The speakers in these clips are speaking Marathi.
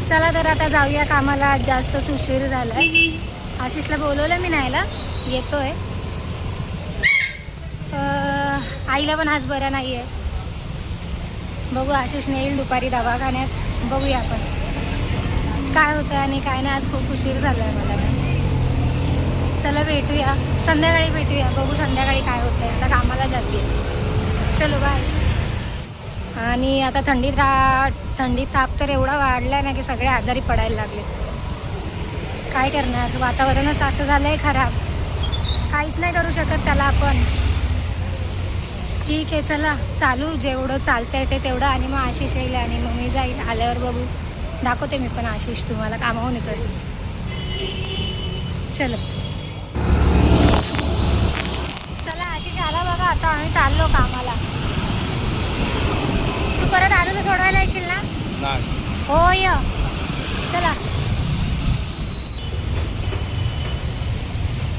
चला तर आता जाऊया कामाला. जास्तच उशीर झालाय. आशिषला बोलवलं मी न्यायला, येतोय. आईला पण आज बरं नाही आहे. बघू, आशिष नेईल दुपारी दवाखान्यात. बघूया आपण काय होतं आणि काय नाही. आज खूप उशीर झाला आहे मला. चला भेटूया, संध्याकाळी भेटूया. बघू संध्याकाळी काय होतं आहे. आता कामाला जाते. चलो बाय. आणि आता थंडीत ताप तर एवढा वाढला ना की सगळे आजारी पडायला लागले. काय करणार, वातावरणच असं झालं आहे खराब. काहीच नाही करू शकत त्याला आपण. ठीक आहे, चला चालू जेवढं चालतं आहे ते तेवढं. आणि मग आशिष येईल आणि मग मी जाईल. आल्यावर बघू, दाखवते मी पण आशिष तुम्हाला कामावून येतोय. चलो चला, आशिष आला बघा. आता आम्ही चाललो कामाला. तू परत आरूला सोडवायला येशील ना? होय, चला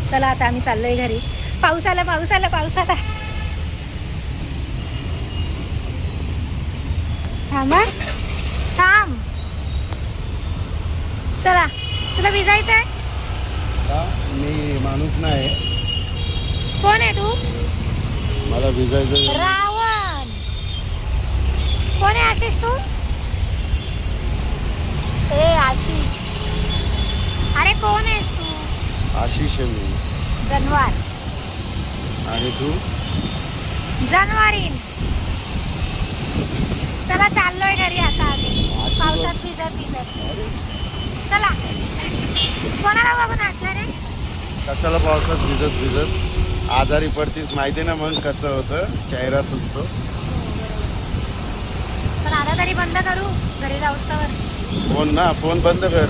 चला. आता आम्ही चाललोय घरी. पाऊस आला, पाऊस आला, पाऊस आला. थांबा, थांब. चला, तुला भिजायचं आहे? मी माणूस नाही. कोण आहे तू? मला भिजायचं. रावण. कोण आहे आशिष तू? ए आशिष, अरे कोण आहेस तू? आशिष आहे मी. जनवार. आणि तू? जनवारीन. चला चाललोय घरी आता आम्ही. पावसात भिजत भिजत. चला. कोणाला बघून असलं रे? कशाला पावसात भिजत भिजत आजारी पडतीस माहिती ना मग कसं होतं, चेहरा सुचतो. पण आता तरी बंद करू घरी जाऊस्तावर. फोन ना, फोन बंद कर.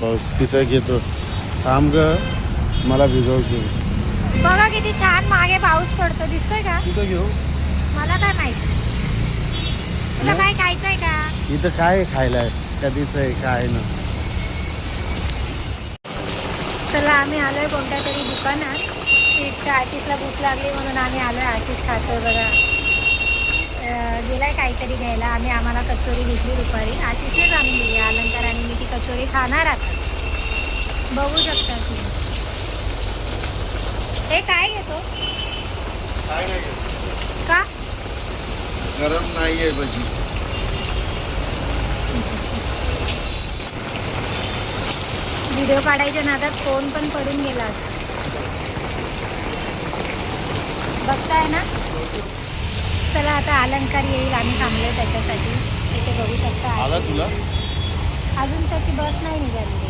पाऊस तिथं घेतो. थांब ग, मला भिजवशील. बघा किती छान मागे पाऊस पडतो, दिसतोय का? तिथं घेऊ. मला काय माहिती. तुला काय खायचंय का? इथं काय खायला आहे? कधीच आहे काय ना. चला, आम्ही आलोय कोणत्या तरी दुकानात. स्वीटच्या आशिषला भूक लागली म्हणून आम्ही आलोय. आशिष खातोय बघा. गेलाय काहीतरी घ्यायला. आम्हाला कचोरी घेतली दुपारी. आशिषनेच आणून दिली अलंकाराने. मी ती कचोरी खाणार आता. बघू शकता तुम्ही. हे काय घेतो? काय नाही का? गरम नाहीये भजी. व्हिडिओ काढायच्या नादात फोन पण पडून गेला असता. बघताय ना. चला, आता अलंकार येईल. आम्ही थांबलोय त्याच्यासाठी. इथे बघू शकता. आला तुला? अजून त्याची बस नाही निघाली.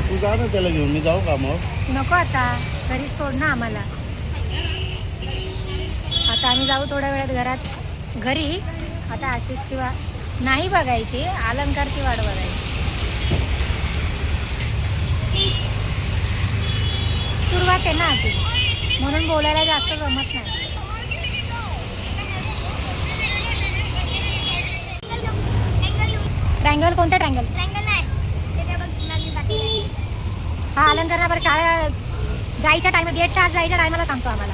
तू जा ना त्याला घेऊन. मी जाऊ का मग? नको, आता घरी सोड ना आम्हाला. आता आम्ही जाऊ थोड्या वेळात घरात घरी. आता आशिषची वाट नाही बघायची, अलंकारची वाट बघायची. सुरुवात आहे ना अजून, म्हणून बोलायला जास्त जमत नाही. ट्रँगल कोणतं ट्रँगल? हा अलंकार बरं. शाळा जायच्या टायमा, गेटच्या आज जायच्या टायमाला सांगतो आम्हाला.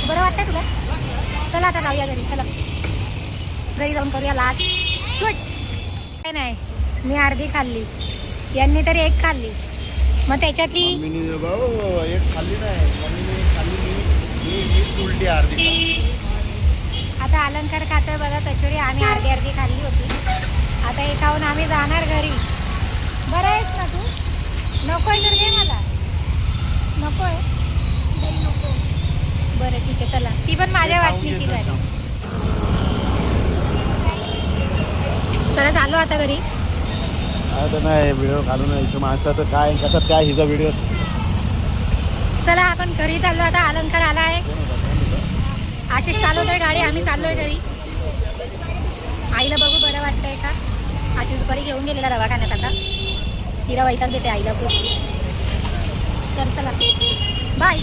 बरं वाटतंय तुला? चला आता जाऊया घरी. चला घरी जाऊन करूया लास्ट. काय नाही, मी अर्धी खाल्ली, यांनी तरी एक खाल्ली. मग त्याच्यातली एक खाल्ली नाही. मी उलटी अर्धी खाल्ली. आता अलंकार खातोय बघा कचोरी. आम्ही अर्धी अर्धी खाल्ली होती. आता हे खाऊन आम्ही जाणार घरी. बरं आहेस ना तू? नको आहे तर दे मला. नको आहे? नको. बरं ठीक आहे, चला. ती पण माझ्या वाटणीची झाली. चला चालू आता घरी. आता नाही व्हिडिओ काढू नये माणसाचं. काय कशात काय हिचा व्हिडिओ. चला आपण घरी चाललो आता. अलंकार आला आहे. आशिष चालवतोय गाडी. आम्ही चाललोय घरी. आईला बघू बरं वाटतंय का. आशिष दुपारी घेऊन गेलेला दवाखान्यात. आता तिला वैताग देते आईला खूप. तर चला बाय.